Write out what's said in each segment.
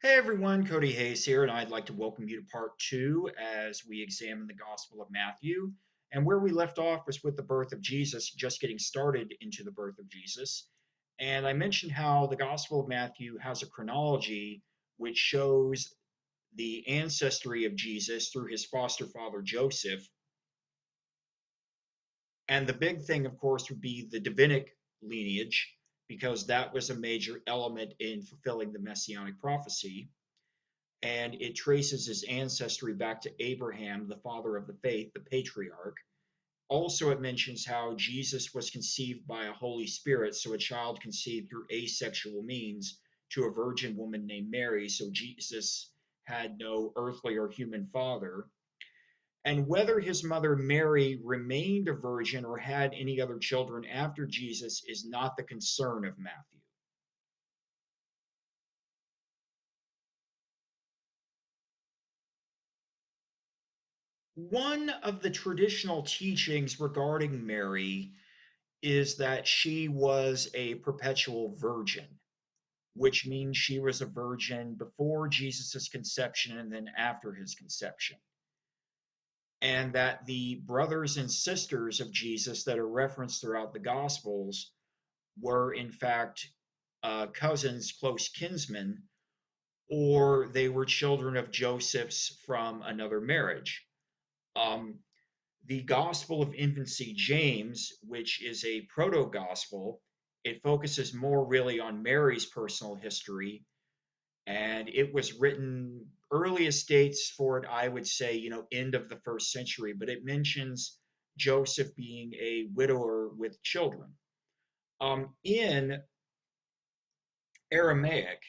Hey everyone, Cody Hayes here, and I'd like to welcome you to part two as we examine the Gospel of Matthew. And where we left off was with the birth of Jesus, just getting started into the birth of Jesus. And I mentioned how the Gospel of Matthew has a chronology which shows the ancestry of Jesus through his foster father Joseph. And the big thing, of course, would be the Davidic lineage, because that was a major element in fulfilling the messianic prophecy. And it traces his ancestry back to Abraham, the father of the faith, the patriarch. Also, it mentions how Jesus was conceived by a Holy Spirit, so a child conceived through asexual means to a virgin woman named Mary, so Jesus had no earthly or human father. And whether his mother Mary remained a virgin or had any other children after Jesus is not the concern of Matthew. One of the traditional teachings regarding Mary is that she was a perpetual virgin, which means she was a virgin before Jesus' conception and then after his conception. And that the brothers and sisters of Jesus that are referenced throughout the Gospels were, in fact, cousins, close kinsmen, or they were children of Joseph's from another marriage. Um, the Gospel of Infancy, James, which is a proto gospel, it focuses more really on Mary's personal history. And it was written, earliest dates for it, I would say, end of the first century, but it mentions Joseph being a widower with children. In Aramaic,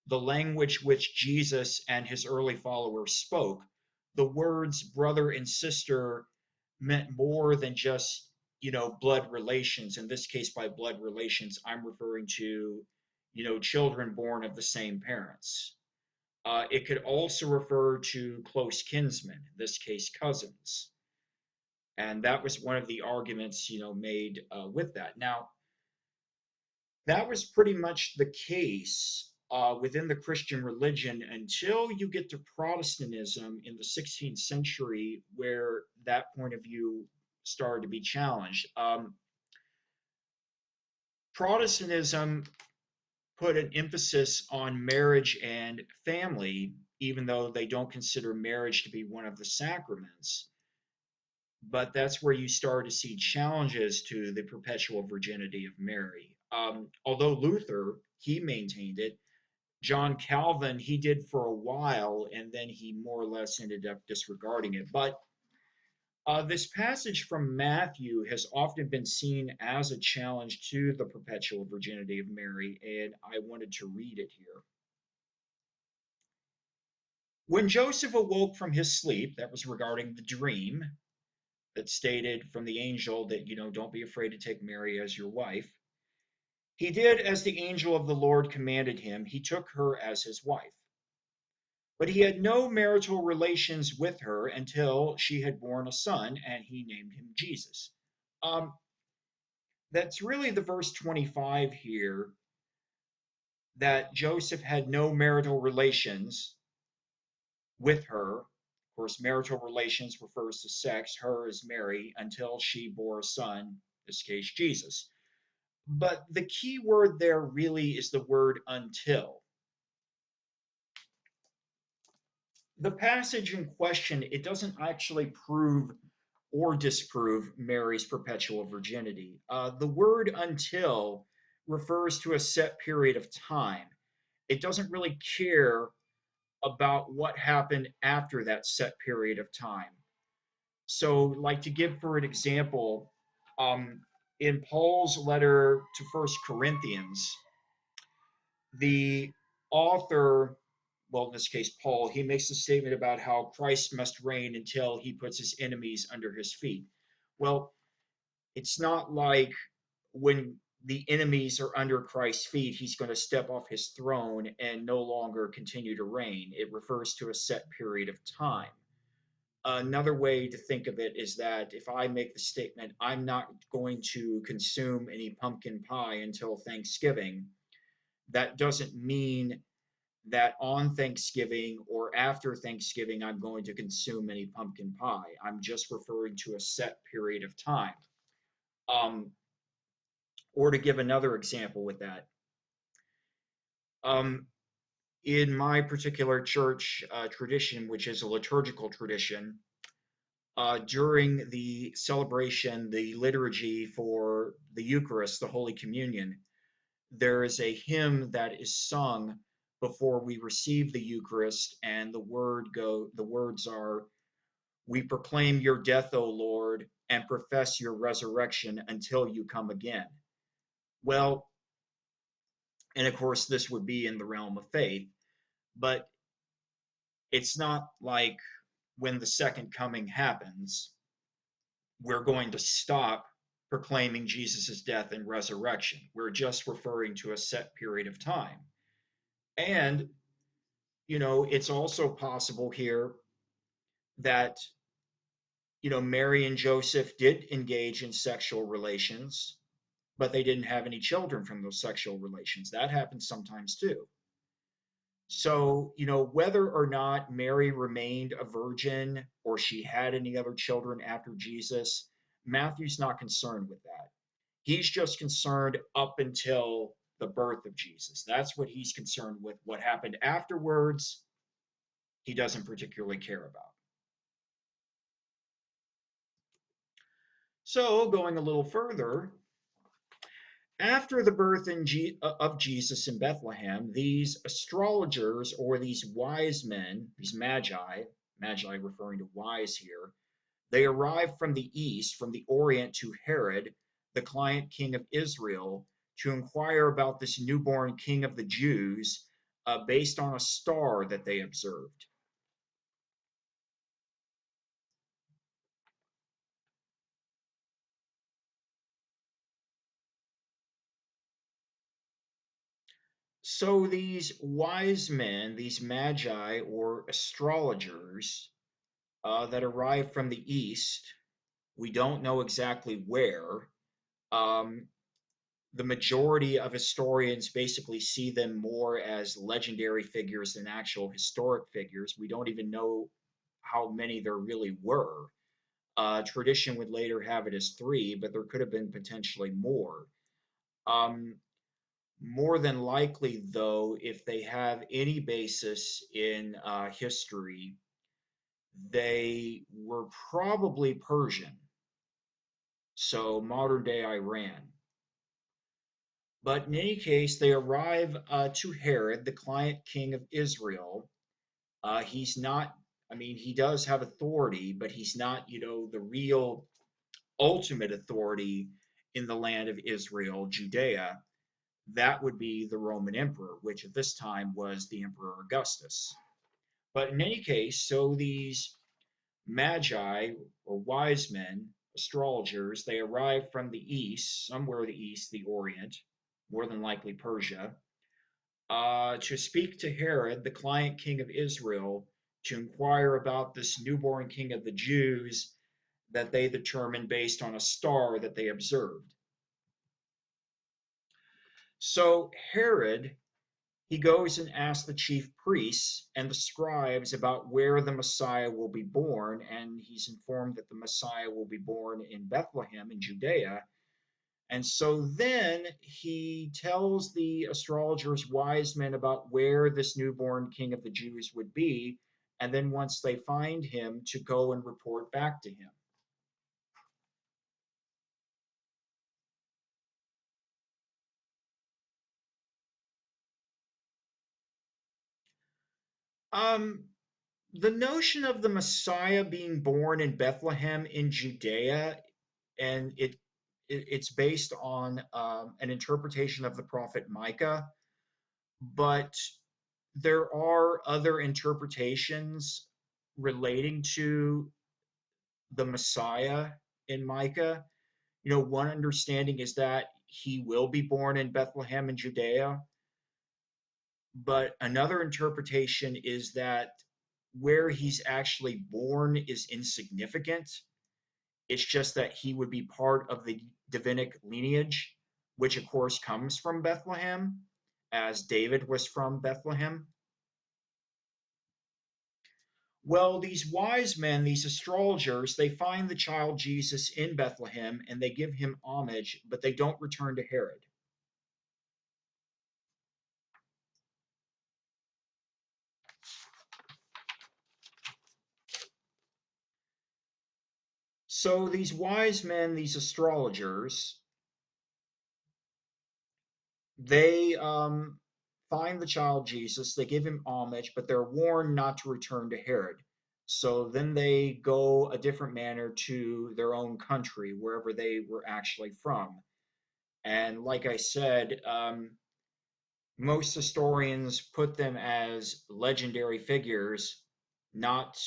the language which Jesus and his early followers spoke, the words brother and sister meant more than just, blood relations. In this case, by blood relations, I'm referring to, children born of the same parents. It could also refer to close kinsmen, in this case, cousins. And that was one of the arguments, made with that. Now, that was pretty much the case within the Christian religion until you get to Protestantism in the 16th century, where that point of view started to be challenged. Protestantism put an emphasis on marriage and family, even though they don't consider marriage to be one of the sacraments. But that's where you start to see challenges to the perpetual virginity of Mary. Although Luther, he maintained it, John Calvin, he did for a while, and then he more or less ended up disregarding it. But this passage from Matthew has often been seen as a challenge to the perpetual virginity of Mary, and I wanted to read it here. When Joseph awoke from his sleep, that was regarding the dream that stated from the angel that, don't be afraid to take Mary as your wife. He did as the angel of the Lord commanded him. He took her as his wife. But he had no marital relations with her until she had borne a son, and he named him Jesus. Um, that's really the verse 25 here, that Joseph had no marital relations with her. Of course, marital relations refers to sex. Her is Mary until she bore a son, in this case, Jesus. But the key word there really is the word until. The passage in question, it doesn't actually prove or disprove Mary's perpetual virginity. The word until refers to a set period of time. It doesn't really care about what happened after that set period of time. So, like to give for an example, in Paul's letter to First Corinthians, the author, well, in this case, Paul, he makes a statement about how Christ must reign until he puts his enemies under his feet. Well, it's not like when the enemies are under Christ's feet, he's going to step off his throne and no longer continue to reign. It refers to a set period of time. Another way to think of it is that if I make the statement, I'm not going to consume any pumpkin pie until Thanksgiving, that doesn't mean that on Thanksgiving or after Thanksgiving I'm going to consume any pumpkin pie. I'm just referring to a set period of time. Um, or to give another example with that, um, in my particular church tradition, which is a liturgical tradition, during the celebration, the liturgy for the Eucharist, the Holy Communion, there is a hymn that is sung before we receive the Eucharist, and the words are, "We proclaim your death, O Lord, and profess your resurrection until you come again." Well, and of course, this would be in the realm of faith, but it's not like when the second coming happens, we're going to stop proclaiming Jesus' death and resurrection. We're just referring to a set period of time. And, it's also possible here that, Mary and Joseph did engage in sexual relations, but they didn't have any children from those sexual relations. That happens sometimes too. So, whether or not Mary remained a virgin or she had any other children after Jesus, Matthew's not concerned with that. He's just concerned up until the birth of Jesus. That's what he's concerned with. What happened afterwards, he doesn't particularly care about. So, going a little further, after the birth of Jesus in Bethlehem, these astrologers or these wise men, these magi referring to wise here, they arrived from the east, from the Orient to Herod, the client king of Israel, to inquire about this newborn king of the Jews based on a star that they observed. So these wise men, these magi or astrologers that arrived from the east, we don't know exactly where. Um, the majority of historians basically see them more as legendary figures than actual historic figures. We don't even know how many there really were. Tradition would later have it as three, but there could have been potentially more. Um, More than likely, though, if they have any basis in history, they were probably Persian, so modern day Iran. But in any case, they arrive to Herod, the client king of Israel. He's not, I mean, he does have authority, but he's not, the real ultimate authority in the land of Israel, Judea. That would be the Roman emperor, which at this time was the Emperor Augustus. But in any case, so these magi or wise men, astrologers, they arrive from the east, somewhere the east, the Orient, more than likely Persia, to speak to Herod, the client king of Israel, to inquire about this newborn king of the Jews that they determined based on a star that they observed. So Herod, he goes and asks the chief priests and the scribes about where the Messiah will be born, and he's informed that the Messiah will be born in Bethlehem in Judea. And so then he tells the astrologers, wise men, about where this newborn king of the Jews would be. And then once they find him, to go and report back to him. Um, the notion of the Messiah being born in Bethlehem in Judea, and it's based on an interpretation of the prophet Micah, but there are other interpretations relating to the Messiah in Micah. One understanding is that he will be born in Bethlehem in Judea, but another interpretation is that where he's actually born is insignificant. It's just that he would be part of the Davidic lineage, which of course comes from Bethlehem, as David was from Bethlehem. Well, these wise men, these astrologers, they find the child Jesus in Bethlehem and they give him homage, but they don't return to Herod. So these wise men, these astrologers, they find the child Jesus, they give him homage, but they're warned not to return to Herod. So then they go a different manner to their own country, wherever they were actually from. And like I said, most historians put them as legendary figures, not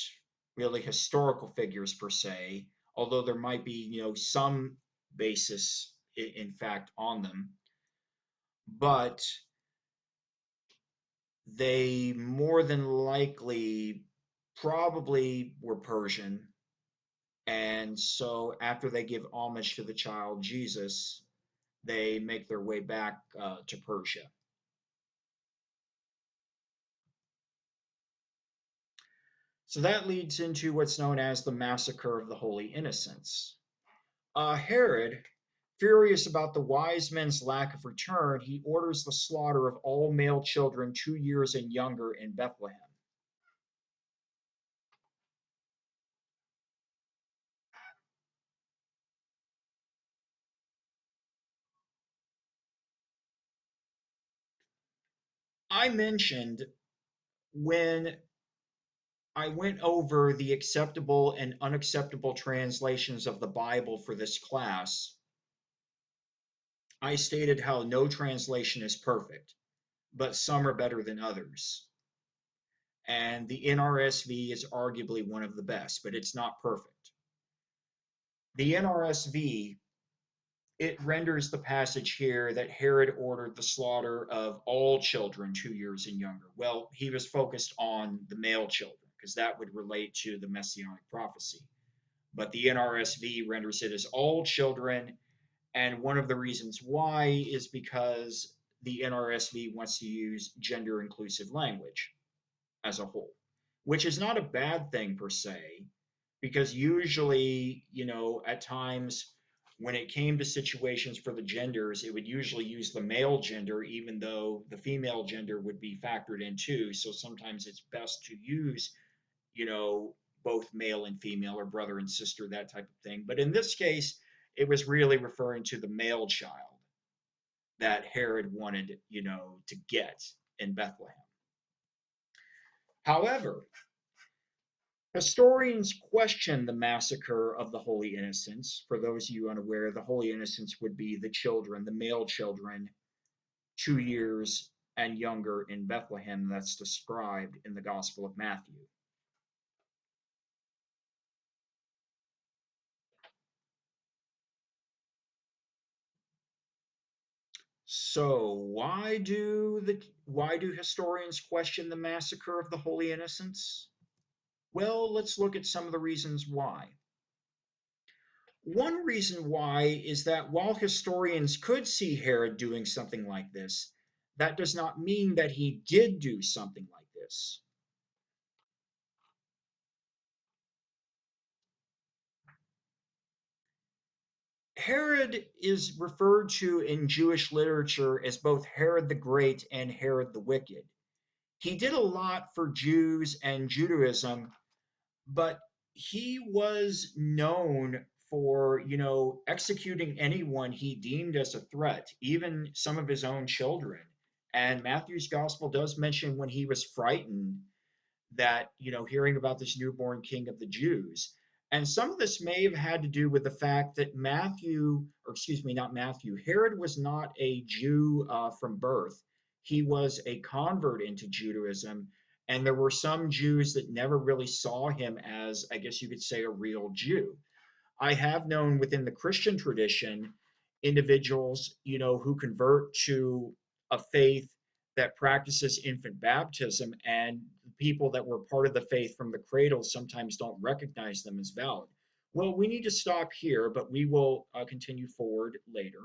really historical figures per se, although there might be, some basis in fact on them. But they more than likely probably were Persian. And so after they give homage to the child Jesus, they make their way back to Persia. So that leads into what's known as the Massacre of the Holy Innocents. Herod, furious about the wise men's lack of return, he orders the slaughter of all male children 2 years and younger in Bethlehem. I mentioned when I went over the acceptable and unacceptable translations of the Bible for this class, I stated how no translation is perfect, but some are better than others. And the NRSV is arguably one of the best, but it's not perfect. The NRSV, it renders the passage here that Herod ordered the slaughter of all children 2 years and younger. Well, he was focused on the male children because that would relate to the messianic prophecy. But the NRSV renders it as all children. And one of the reasons why is because the NRSV wants to use gender inclusive language as a whole, which is not a bad thing per se, because usually, at times when it came to situations for the genders, it would usually use the male gender, even though the female gender would be factored in too. So sometimes it's best to use, you know, both male and female or brother and sister, that type of thing. But in this case, it was really referring to the male child that Herod wanted, to get in Bethlehem. However, historians question the massacre of the Holy Innocents. For those of you unaware, the Holy Innocents would be the children, the male children, 2 years and younger in Bethlehem, that's described in the Gospel of Matthew. So why do historians question the massacre of the Holy Innocents? Well, let's look at some of the reasons why. One reason why is that while historians could see Herod doing something like this, that does not mean that he did do something like this. Herod is referred to in Jewish literature as both Herod the Great and Herod the Wicked. He did a lot for Jews and Judaism, but he was known for, executing anyone he deemed as a threat, even some of his own children. And Matthew's gospel does mention when he was frightened that, hearing about this newborn king of the Jews. And some of this may have had to do with the fact that Matthew, or excuse me, not Matthew, Herod was not a Jew from birth. He was a convert into Judaism. And there were some Jews that never really saw him as, I guess you could say, a real Jew. I have known within the Christian tradition individuals, who convert to a faith that practices infant baptism, and people that were part of the faith from the cradle sometimes don't recognize them as valid. Well, we need to stop here, but we will continue forward later.